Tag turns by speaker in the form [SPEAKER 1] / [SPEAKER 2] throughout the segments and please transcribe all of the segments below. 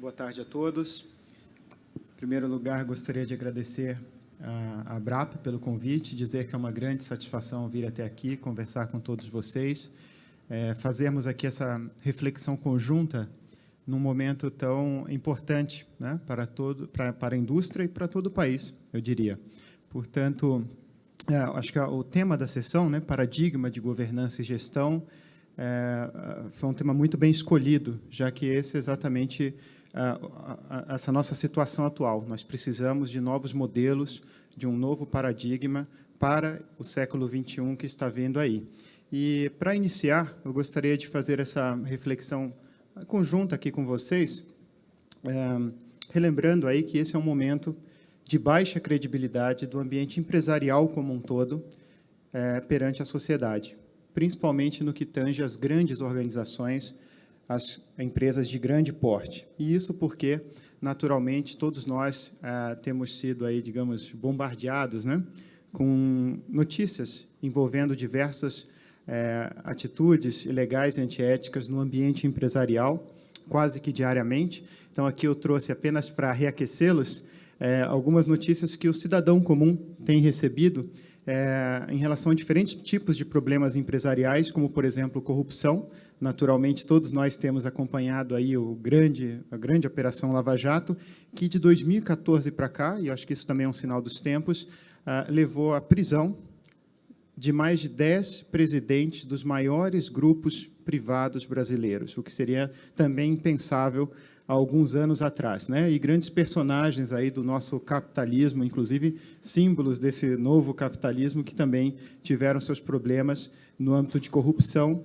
[SPEAKER 1] Boa tarde a todos. Em primeiro lugar, gostaria de agradecer à Abrap pelo convite, dizer que é uma grande satisfação vir até aqui, conversar com todos vocês, fazermos aqui essa reflexão conjunta num momento tão importante, né, para a indústria e para todo o país, eu diria. Portanto, acho que o tema da sessão, né, paradigma de governança e gestão, foi um tema muito bem escolhido, já que esse é exatamente essa nossa situação atual. Nós precisamos de novos modelos, de um novo paradigma para o século XXI que está vindo aí. E, para iniciar, eu gostaria de fazer essa reflexão conjunta aqui com vocês, relembrando aí que esse é um momento de baixa credibilidade do ambiente empresarial como um todo perante a sociedade, principalmente no que tange às grandes organizações, as empresas de grande porte. E isso porque, naturalmente, todos nós temos sido aí, digamos, bombardeados, né, com notícias envolvendo diversas atitudes ilegais e antiéticas no ambiente empresarial, quase que diariamente. Então, aqui eu trouxe apenas para reaquecê-los algumas notícias que o cidadão comum tem recebido em relação a diferentes tipos de problemas empresariais, como, por exemplo, corrupção. Naturalmente, todos nós temos acompanhado aí a grande Operação Lava Jato, que de 2014 para cá, e eu acho que isso também é um sinal dos tempos, levou à prisão de mais de 10 presidentes dos maiores grupos privados brasileiros, o que seria também impensável há alguns anos atrás, né? E grandes personagens aí do nosso capitalismo, inclusive símbolos desse novo capitalismo, que também tiveram seus problemas no âmbito de corrupção,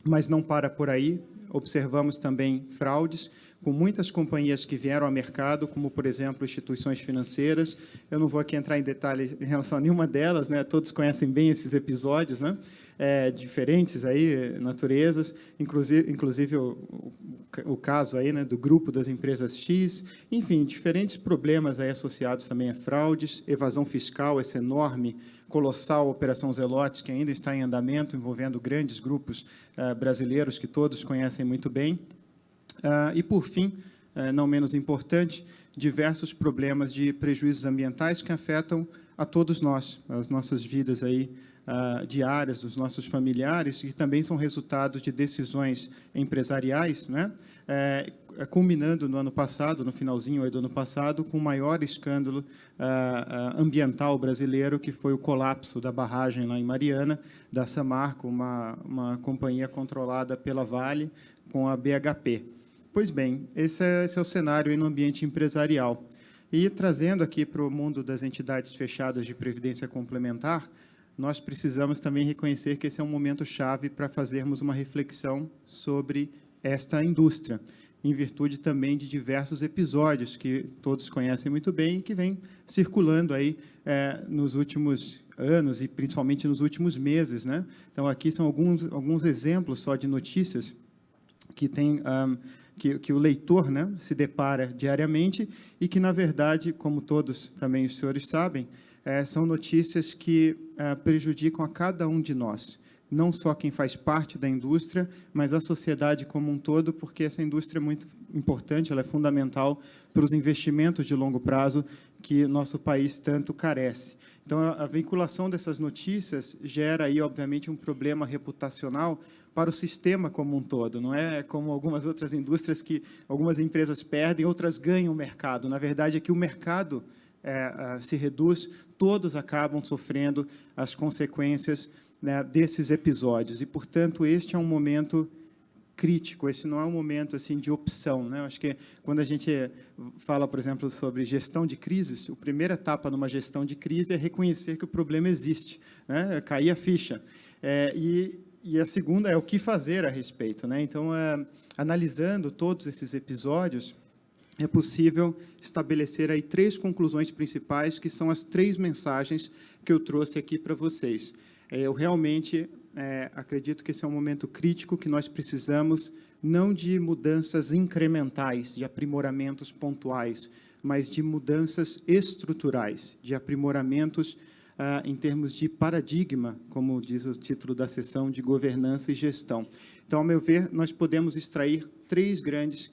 [SPEAKER 1] mas não para por aí. Observamos também fraudes com muitas companhias que vieram ao mercado, como, por exemplo, instituições financeiras. Eu não vou aqui entrar em detalhes em relação a nenhuma delas, né? Todos conhecem bem esses episódios, né? Diferentes aí, naturezas, inclusive o caso aí, né, do grupo das empresas X, enfim, diferentes problemas aí associados também a fraudes, evasão fiscal, essa enorme, colossal Operação Zelotes, que ainda está em andamento, envolvendo grandes grupos brasileiros que todos conhecem muito bem. E, por fim, não menos importante, diversos problemas de prejuízos ambientais que afetam a todos nós, as nossas vidas aí, diárias, dos nossos familiares, que também são resultados de decisões empresariais, né? Culminando no ano passado, no finalzinho aí do ano passado, com o maior escândalo ambiental brasileiro, que foi o colapso da barragem lá em Mariana, da Samarco, uma companhia controlada pela Vale, com a BHP. Pois bem, esse é o cenário aí no ambiente empresarial. E, trazendo aqui para o mundo das entidades fechadas de previdência complementar, nós precisamos também reconhecer que esse é um momento chave para fazermos uma reflexão sobre esta indústria, em virtude também de diversos episódios que todos conhecem muito bem e que vêm circulando aí nos últimos anos e principalmente nos últimos meses, né? Então, aqui são alguns exemplos só de notícias que tem que o leitor, né, se depara diariamente e que, na verdade, como todos também os senhores sabem, são notícias que prejudicam a cada um de nós, não só quem faz parte da indústria, mas a sociedade como um todo, porque essa indústria é muito importante, ela é fundamental para os investimentos de longo prazo que nosso país tanto carece. Então, a vinculação dessas notícias gera aí, obviamente, um problema reputacional para o sistema como um todo. Não é como algumas outras indústrias que algumas empresas perdem, outras ganham o mercado. Na verdade, é que o mercado se reduz, todos acabam sofrendo as consequências, né, desses episódios. E, portanto, este é um momento crítico, esse não é um momento assim de opção, né? Acho que quando a gente fala, por exemplo, sobre gestão de crises, a primeira etapa numa gestão de crise é reconhecer que o problema existe, né? Cair a ficha. E a segunda é o que fazer a respeito, né? Então, analisando todos esses episódios, é possível estabelecer aí 3 conclusões principais, que são as 3 mensagens que eu trouxe aqui para vocês. Eu realmente acredito que esse é um momento crítico, que nós precisamos não de mudanças incrementais, de aprimoramentos pontuais, mas de mudanças estruturais, de aprimoramentos em termos de paradigma, como diz o título da sessão, de governança e gestão. Então, ao meu ver, nós podemos extrair 3 grandes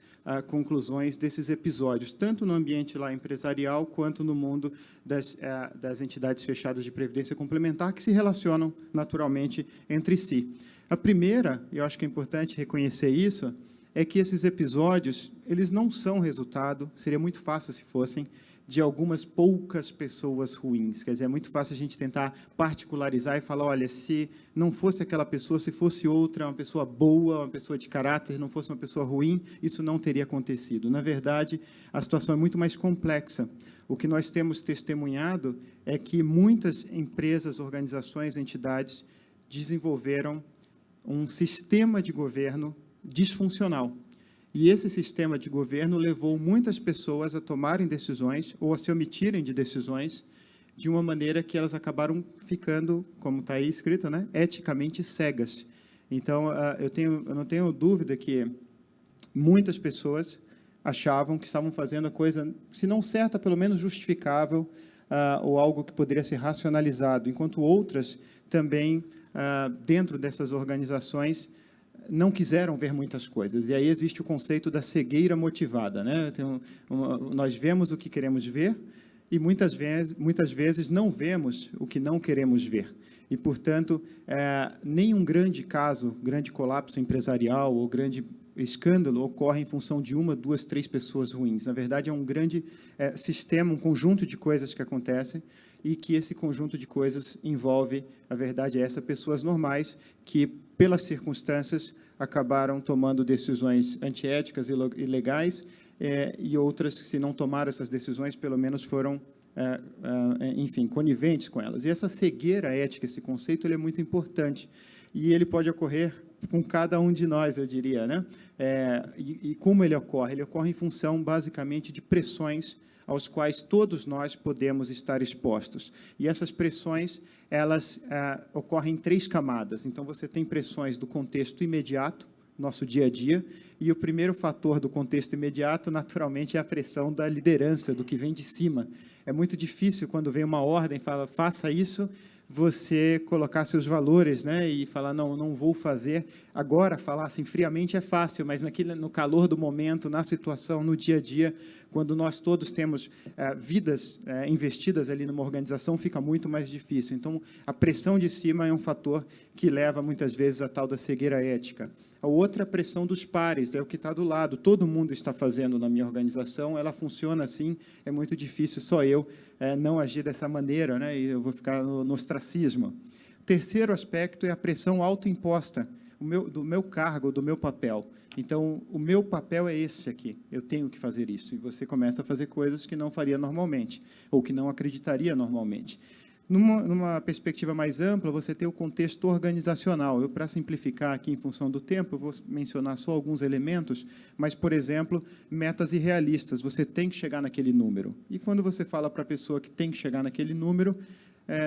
[SPEAKER 1] conclusões desses episódios, tanto no ambiente lá empresarial, quanto no mundo das entidades fechadas de previdência complementar, que se relacionam naturalmente entre si. A primeira, e eu acho que é importante reconhecer isso, é que esses episódios, eles não são resultado, seria muito fácil se fossem, de algumas poucas pessoas ruins. Quer dizer, é muito fácil a gente tentar particularizar e falar, olha, se não fosse aquela pessoa, se fosse outra, uma pessoa boa, uma pessoa de caráter, não fosse uma pessoa ruim, isso não teria acontecido. Na verdade, a situação é muito mais complexa. O que nós temos testemunhado é que muitas empresas, organizações, entidades desenvolveram um sistema de governo disfuncional. E esse sistema de governo levou muitas pessoas a tomarem decisões ou a se omitirem de decisões de uma maneira que elas acabaram ficando, como está aí escrito, né, eticamente cegas. Então, eu não tenho dúvida que muitas pessoas achavam que estavam fazendo a coisa, se não certa, pelo menos justificável, ou algo que poderia ser racionalizado, enquanto outras também, dentro dessas organizações, não quiseram ver muitas coisas. E aí existe o conceito da cegueira motivada, né? Nós vemos o que queremos ver e muitas vezes não vemos o que não queremos ver. E, portanto, nenhum grande caso, grande colapso empresarial ou grande escândalo ocorre em função de 1, 2, 3 pessoas ruins. Na verdade, é um grande sistema, um conjunto de coisas que acontecem e que esse conjunto de coisas envolve, a verdade é essa, pessoas normais que, pelas circunstâncias, acabaram tomando decisões antiéticas e ilegais, e outras, se não tomaram essas decisões, pelo menos foram, enfim, coniventes com elas. E essa cegueira ética, esse conceito, ele é muito importante, e ele pode ocorrer com cada um de nós, eu diria, né? E como ele ocorre? Ele ocorre em função, basicamente, de pressões aos quais todos nós podemos estar expostos. E essas pressões, elas ocorrem em 3 camadas. Então, você tem pressões do contexto imediato, nosso dia a dia, e o primeiro fator do contexto imediato, naturalmente, é a pressão da liderança, do que vem de cima. É muito difícil, quando vem uma ordem, fala, faça isso, você colocar seus valores, né, e falar, não vou fazer. Agora, falar assim friamente é fácil, mas no calor do momento, na situação, no dia a dia, quando nós todos temos vidas investidas ali numa organização, fica muito mais difícil. Então, a pressão de cima é um fator que leva, muitas vezes, à tal da cegueira ética. A outra, a pressão dos pares, é o que está do lado. Todo mundo está fazendo na minha organização, ela funciona assim, é muito difícil só eu não agir dessa maneira, né? E eu vou ficar no ostracismo. O terceiro aspecto é a pressão autoimposta, do meu cargo, do meu papel. Então, o meu papel é esse aqui, eu tenho que fazer isso. E você começa a fazer coisas que não faria normalmente, ou que não acreditaria normalmente. Numa perspectiva mais ampla, você tem o contexto organizacional. Eu, para simplificar aqui em função do tempo, eu vou mencionar só alguns elementos, mas, por exemplo, metas irrealistas. Você tem que chegar naquele número. E quando você fala para a pessoa que tem que chegar naquele número,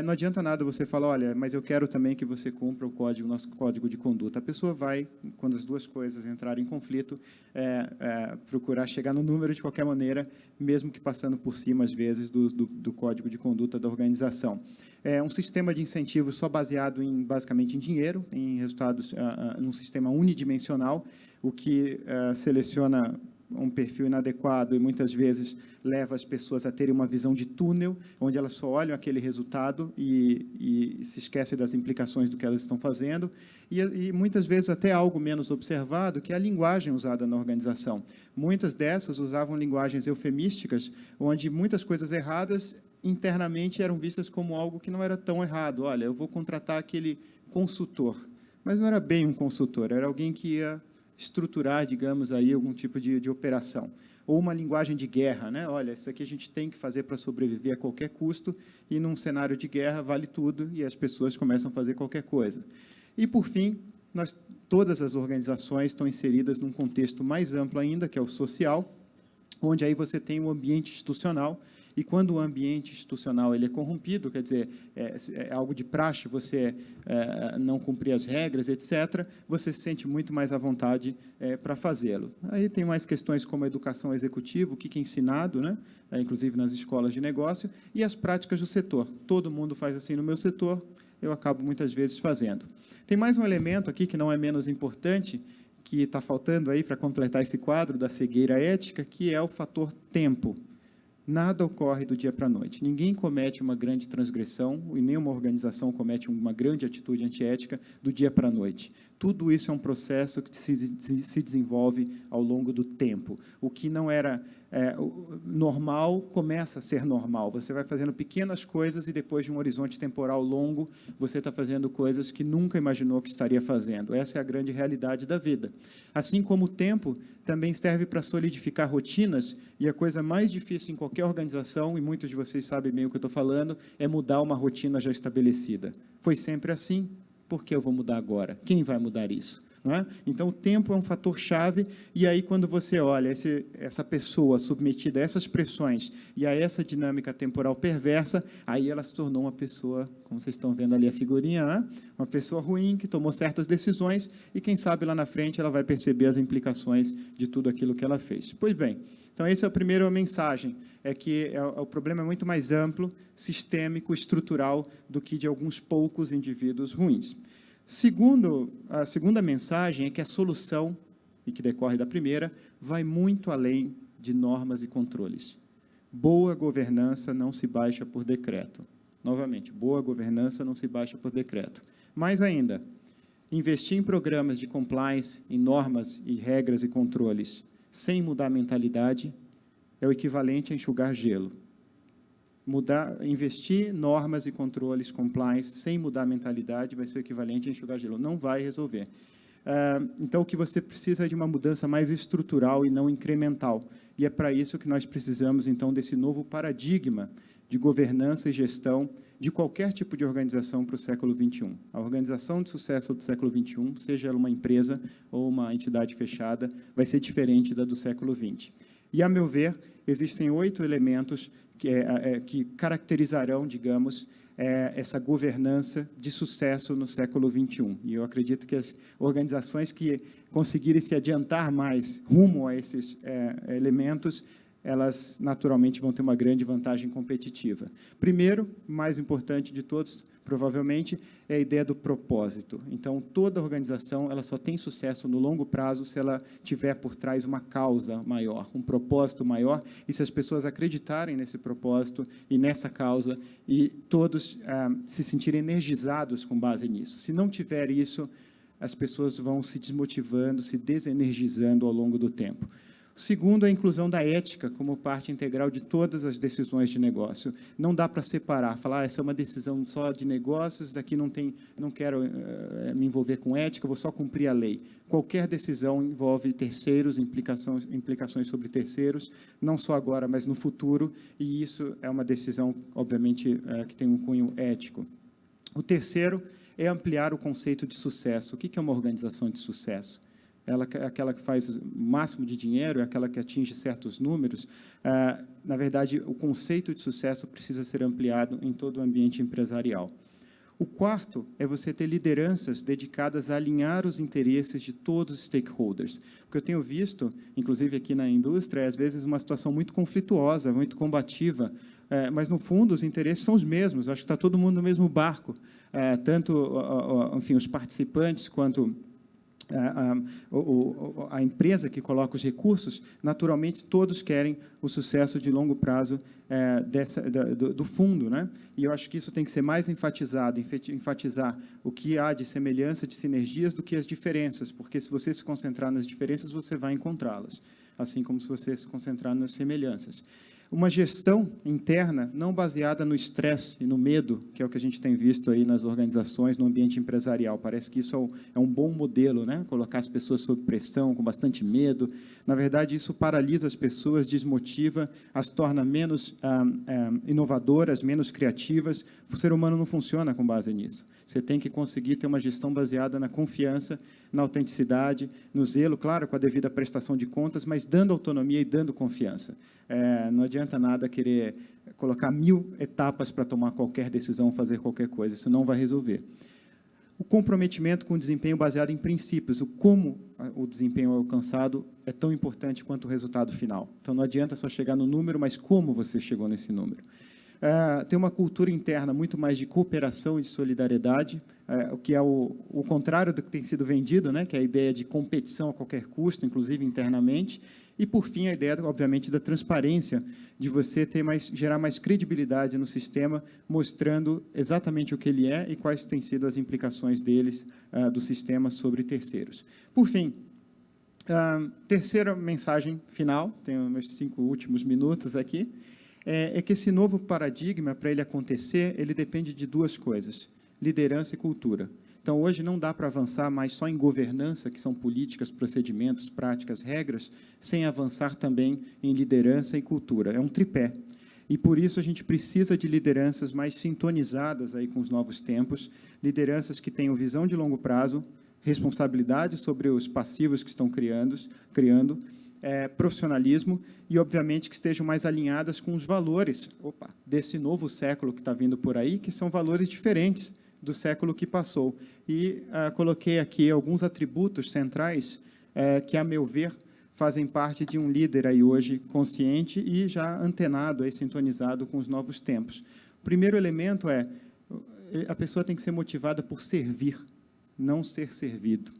[SPEAKER 1] não adianta nada você falar, olha, mas eu quero também que você cumpra o nosso código de conduta. A pessoa vai, quando as duas coisas entrarem em conflito, procurar chegar no número de qualquer maneira, mesmo que passando por cima, às vezes, do código de conduta da organização. É um sistema de incentivos só baseado, basicamente, em dinheiro, em resultados, num sistema unidimensional, o que seleciona um perfil inadequado e, muitas vezes, leva as pessoas a terem uma visão de túnel, onde elas só olham aquele resultado e se esquecem das implicações do que elas estão fazendo, e muitas vezes até algo menos observado, que é a linguagem usada na organização. Muitas dessas usavam linguagens eufemísticas, onde muitas coisas erradas internamente eram vistas como algo que não era tão errado. Olha, eu vou contratar aquele consultor, mas não era bem um consultor, era alguém que ia estruturar, digamos, aí algum tipo de operação. Ou uma linguagem de guerra, né? Olha, isso aqui a gente tem que fazer para sobreviver a qualquer custo, e num cenário de guerra vale tudo, e as pessoas começam a fazer qualquer coisa. E, por fim, todas as organizações estão inseridas num contexto mais amplo ainda, que é o social, onde aí você tem um ambiente institucional, e quando o ambiente institucional ele é corrompido, quer dizer, é algo de praxe você não cumprir as regras, etc., você se sente muito mais à vontade para fazê-lo. Aí tem mais questões como a educação executiva, o que é ensinado, né? Inclusive nas escolas de negócio, e as práticas do setor. Todo mundo faz assim no meu setor, eu acabo muitas vezes fazendo. Tem mais um elemento aqui que não é menos importante, que está faltando aí para completar esse quadro da cegueira ética, que é o fator tempo. Nada ocorre do dia para a noite. Ninguém comete uma grande transgressão e nenhuma organização comete uma grande atitude antiética do dia para a noite. Tudo isso é um processo que se desenvolve ao longo do tempo. O que não era normal começa a ser normal. Você vai fazendo pequenas coisas e depois de um horizonte temporal longo, você está fazendo coisas que nunca imaginou que estaria fazendo. Essa é a grande realidade da vida. Assim como o tempo também serve para solidificar rotinas, e a coisa mais difícil em qualquer organização, e muitos de vocês sabem bem o que eu estou falando, é mudar uma rotina já estabelecida. Foi sempre assim, por que eu vou mudar agora? Quem vai mudar isso? Não é? Então, o tempo é um fator-chave, e aí, quando você olha essa pessoa submetida a essas pressões e a essa dinâmica temporal perversa, aí ela se tornou uma pessoa, como vocês estão vendo ali a figurinha, né? Uma pessoa ruim, que tomou certas decisões, e quem sabe lá na frente ela vai perceber as implicações de tudo aquilo que ela fez. Pois bem, então essa é a primeira mensagem, é que o problema é muito mais amplo, sistêmico, estrutural, do que de alguns poucos indivíduos ruins. A segunda mensagem é que a solução, e que decorre da primeira, vai muito além de normas e controles. Boa governança não se baixa por decreto. Novamente, boa governança não se baixa por decreto. Mais ainda, investir em programas de compliance, em normas e regras e controles, sem mudar a mentalidade, é o equivalente a enxugar gelo. Investir normas e controles, compliance, sem mudar a mentalidade, vai ser o equivalente a enxugar gelo. Não vai resolver. Então, o que você precisa é de uma mudança mais estrutural e não incremental. E é para isso que nós precisamos, então, desse novo paradigma de governança e gestão de qualquer tipo de organização para o século XXI. A organização de sucesso do século XXI, seja ela uma empresa ou uma entidade fechada, vai ser diferente da do século XX. E, a meu ver, existem 8 elementos que caracterizarão, digamos, essa governança de sucesso no século XXI. E eu acredito que as organizações que conseguirem se adiantar mais rumo a esses elementos, elas naturalmente vão ter uma grande vantagem competitiva. Primeiro, mais importante de todos, provavelmente, é a ideia do propósito. Então, toda organização ela só tem sucesso no longo prazo se ela tiver por trás uma causa maior, um propósito maior, e se as pessoas acreditarem nesse propósito e nessa causa, e todos se sentirem energizados com base nisso. Se não tiver isso, as pessoas vão se desmotivando, se desenergizando ao longo do tempo. O segundo é a inclusão da ética como parte integral de todas as decisões de negócio. Não dá para separar, falar, essa é uma decisão só de negócios, daqui não quero me envolver com ética, vou só cumprir a lei. Qualquer decisão envolve terceiros, implicações sobre terceiros, não só agora, mas no futuro, e isso é uma decisão, obviamente, que tem um cunho ético. O terceiro é ampliar o conceito de sucesso. O que é uma organização de sucesso? Ela é aquela que faz o máximo de dinheiro, é aquela que atinge certos números. Na verdade, o conceito de sucesso precisa ser ampliado em todo o ambiente empresarial. O quarto é você ter lideranças dedicadas a alinhar os interesses de todos os stakeholders. O que eu tenho visto, inclusive aqui na indústria, é, às vezes, uma situação muito conflituosa, muito combativa, mas, no fundo, os interesses são os mesmos. Acho que está todo mundo no mesmo barco. Tanto, enfim, os participantes quanto a empresa que coloca os recursos, naturalmente, todos querem o sucesso de longo prazo do fundo, né? E eu acho que isso tem que ser mais enfatizado, enfatizar o que há de semelhança, de sinergias, do que as diferenças, porque se você se concentrar nas diferenças, você vai encontrá-las, assim como se você se concentrar nas semelhanças. Uma gestão interna não baseada no estresse e no medo, que é o que a gente tem visto aí nas organizações, no ambiente empresarial. Parece que isso é um bom modelo, né? Colocar as pessoas sob pressão, com bastante medo. Na verdade, isso paralisa as pessoas, desmotiva, as torna menos inovadoras, menos criativas. O ser humano não funciona com base nisso. Você tem que conseguir ter uma gestão baseada na confiança, na autenticidade, no zelo, claro, com a devida prestação de contas, mas dando autonomia e dando confiança. Não adianta adianta nada querer colocar 1000 etapas para tomar qualquer decisão, fazer qualquer coisa. Isso não vai resolver. O comprometimento com o desempenho baseado em princípios, o como o desempenho é alcançado é tão importante quanto o resultado final. Então, não adianta só chegar no número, mas como você chegou nesse número. Tem uma cultura interna muito mais de cooperação e de solidariedade, o que é o contrário do que tem sido vendido, né, que é a ideia de competição a qualquer custo, inclusive internamente. E, por fim, a ideia, obviamente, da transparência, de você gerar mais credibilidade no sistema, mostrando exatamente o que ele é e quais têm sido as implicações deles, do sistema, sobre terceiros. Por fim, terceira mensagem final, tenho meus 5 últimos minutos aqui, é que esse novo paradigma, para ele acontecer, ele depende de 2 coisas, liderança e cultura. Então, hoje não dá para avançar mais só em governança, que são políticas, procedimentos, práticas, regras, sem avançar também em liderança e cultura. É um tripé. E, por isso, a gente precisa de lideranças mais sintonizadas aí com os novos tempos, lideranças que tenham visão de longo prazo, responsabilidade sobre os passivos que estão criando, profissionalismo e, obviamente, que estejam mais alinhadas com os valores desse novo século que está vindo por aí, que são valores diferentes do século que passou. E coloquei aqui alguns atributos centrais que, a meu ver, fazem parte de um líder aí hoje consciente e já antenado, aí, sintonizado com os novos tempos. O primeiro elemento a pessoa tem que ser motivada por servir, não ser servido.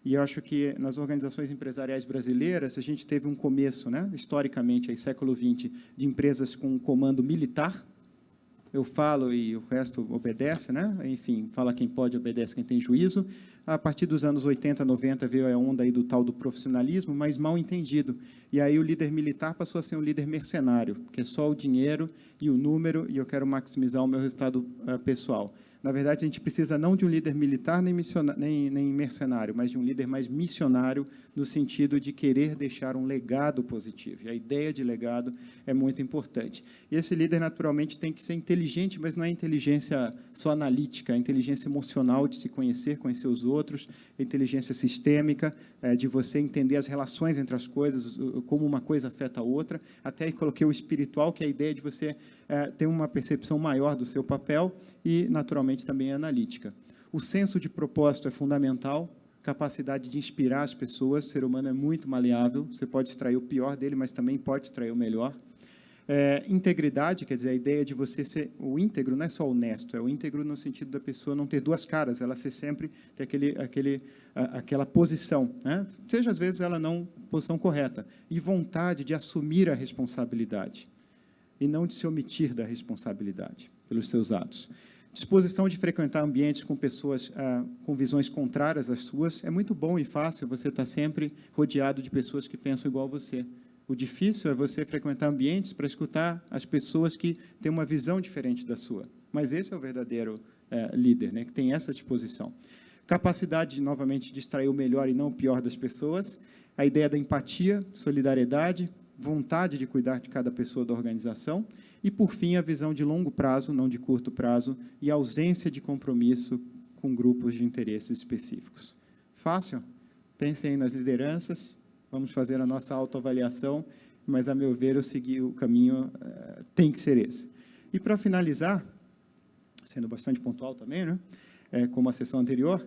[SPEAKER 1] E eu acho que nas organizações empresariais brasileiras, a gente teve um começo, né, historicamente, aí, século XX, de empresas com comando militar. Eu falo e o resto obedece, né? Enfim, fala quem pode, obedece quem tem juízo. A partir dos anos 80, 90, veio a onda aí do tal do profissionalismo, mas mal entendido. E aí o líder militar passou a ser um líder mercenário, que é só o dinheiro e o número, e eu quero maximizar o meu resultado pessoal. Na verdade, a gente precisa não de um líder militar nem mercenário, mas de um líder mais missionário, no sentido de querer deixar um legado positivo. E a ideia de legado é muito importante. E esse líder, naturalmente, tem que ser inteligente, mas não é inteligência só analítica, é inteligência emocional de se conhecer os outros, inteligência sistêmica, de você entender as relações entre as coisas, como uma coisa afeta a outra. Até aí coloquei o espiritual, que é a ideia de você ter uma percepção maior do seu papel e, naturalmente, também a analítica. O senso de propósito é fundamental, capacidade de inspirar as pessoas. O ser humano é muito maleável, você pode extrair o pior dele, mas também pode extrair o melhor. Integridade, quer dizer, a ideia de você ser o íntegro, não é só honesto, é o íntegro no sentido da pessoa não ter 2 caras, ela ser sempre ter aquela posição, né? Seja às vezes ela não posição correta, e vontade de assumir a responsabilidade e não de se omitir da responsabilidade pelos seus atos. Disposição de frequentar ambientes com pessoas com visões contrárias às suas. É muito bom e fácil você estar sempre rodeado de pessoas que pensam igual a você. O difícil é você frequentar ambientes para escutar as pessoas que têm uma visão diferente da sua. Mas esse é o verdadeiro líder, né, que tem essa disposição. Capacidade, novamente, de extrair o melhor e não o pior das pessoas. A ideia da empatia, solidariedade, vontade de cuidar de cada pessoa da organização. E, por fim, a visão de longo prazo, não de curto prazo, e a ausência de compromisso com grupos de interesses específicos. Fácil? Pensem aí nas lideranças. Vamos fazer a nossa autoavaliação, mas, a meu ver, eu segui o caminho, tem que ser esse. E, para finalizar, sendo bastante pontual também, né, como a sessão anterior,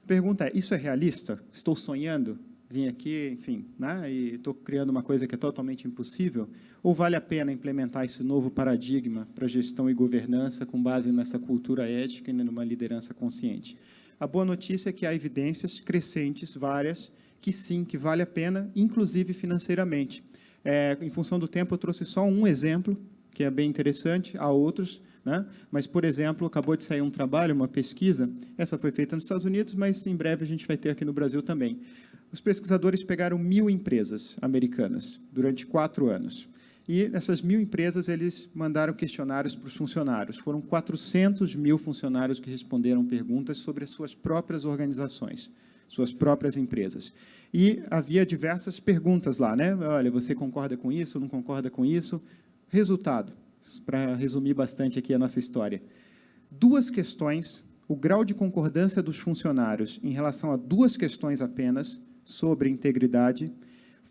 [SPEAKER 1] a pergunta é, isso é realista? Estou sonhando? Vim aqui, enfim, né, e estou criando uma coisa que é totalmente impossível? Ou vale a pena implementar esse novo paradigma para gestão e governança com base nessa cultura ética e numa liderança consciente? A boa notícia é que há evidências crescentes, várias, que sim, que vale a pena, inclusive financeiramente. Em função do tempo, eu trouxe só um exemplo, que é bem interessante, há outros, né? Mas, por exemplo, acabou de sair um trabalho, uma pesquisa, essa foi feita nos Estados Unidos, mas em breve a gente vai ter aqui no Brasil também. Os pesquisadores pegaram 1000 empresas americanas durante 4 anos. E nessas 1000 empresas, eles mandaram questionários para os funcionários. Foram 400.000 funcionários que responderam perguntas sobre as suas próprias organizações, suas próprias empresas. E havia diversas perguntas lá, né? Olha, você concorda com isso, não concorda com isso? Resultado, para resumir bastante aqui a nossa história. 2 questões, o grau de concordância dos funcionários em relação a 2 questões apenas sobre integridade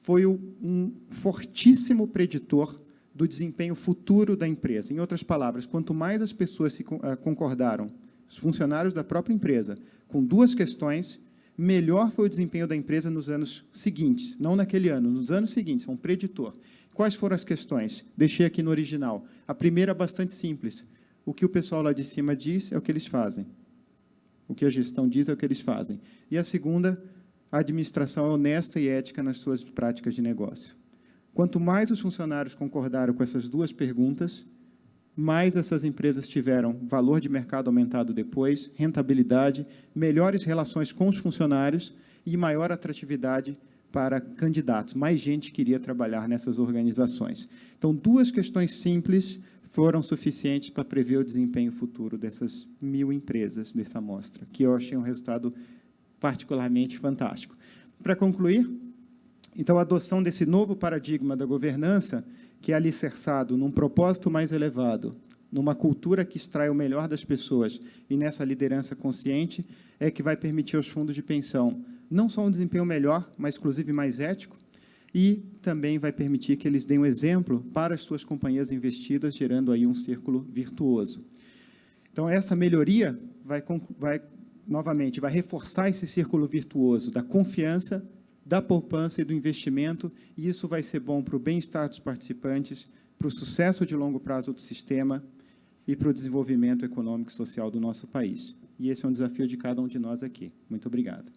[SPEAKER 1] foi um fortíssimo preditor do desempenho futuro da empresa. Em outras palavras, quanto mais as pessoas concordaram, os funcionários da própria empresa, com duas questões, melhor foi o desempenho da empresa nos anos seguintes, não naquele ano, nos anos seguintes, é um preditor. Quais foram as questões? Deixei aqui no original. A primeira é bastante simples. O que o pessoal lá de cima diz é o que eles fazem. O que a gestão diz é o que eles fazem. E a segunda, a administração é honesta e ética nas suas práticas de negócio. Quanto mais os funcionários concordaram com essas duas perguntas, mais essas empresas tiveram valor de mercado aumentado depois, rentabilidade, melhores relações com os funcionários e maior atratividade para candidatos. Mais gente queria trabalhar nessas organizações. Então, duas questões simples foram suficientes para prever o desempenho futuro dessas 1.000 empresas dessa amostra, que eu achei um resultado particularmente fantástico. Para concluir, então, a adoção desse novo paradigma da governança, que é alicerçado num propósito mais elevado, numa cultura que extrai o melhor das pessoas e nessa liderança consciente, é que vai permitir aos fundos de pensão não só um desempenho melhor, mas, inclusive, mais ético, e também vai permitir que eles deem um exemplo para as suas companhias investidas, gerando aí um círculo virtuoso. Então, essa melhoria novamente, vai reforçar esse círculo virtuoso da confiança, da poupança e do investimento, e isso vai ser bom para o bem-estar dos participantes, para o sucesso de longo prazo do sistema e para o desenvolvimento econômico e social do nosso país. E esse é um desafio de cada um de nós aqui. Muito obrigado.